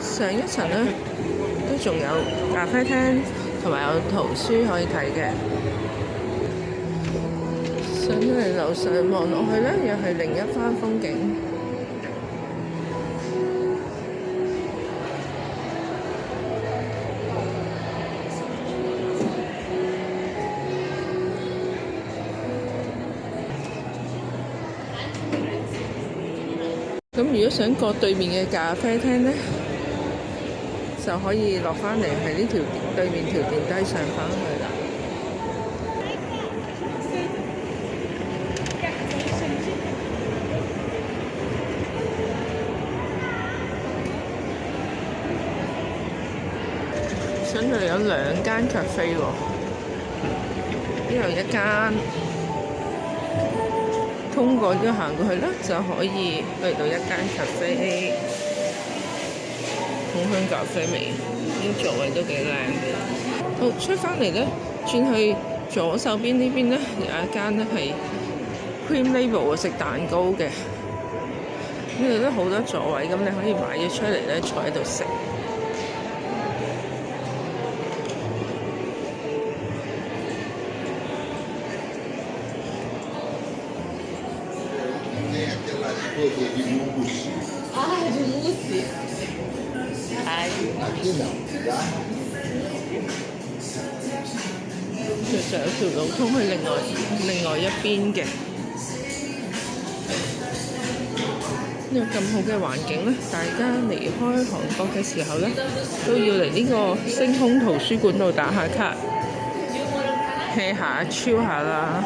上一層呢，都仲有咖啡廳同埋有圖書可以睇嘅。上到嚟樓上望落去呢，又係另一番風景。咁如果想過對面嘅咖啡廳呢，就可以落返嚟喺呢條對面條電梯上返去啦。上到嚟有2間咖啡喎，呢度一間。通過咗行過去啦，就可以去到一間咖啡，好香咖啡味，啲座位都幾靚。好，出返嚟咧，轉去左手邊呢邊咧，有一間咧係 Cream Label 食蛋糕嘅，呢度都好多座位，咁你可以買咗出嚟咧，坐喺度食。de mousse. Ai. Aqui não, tá? 其實有條路通去另外一邊嘅。呢個咁好嘅環境咧，大家離開韓國嘅時候咧，都要嚟呢個星空圖書館度打下卡，hea下、chill下啦。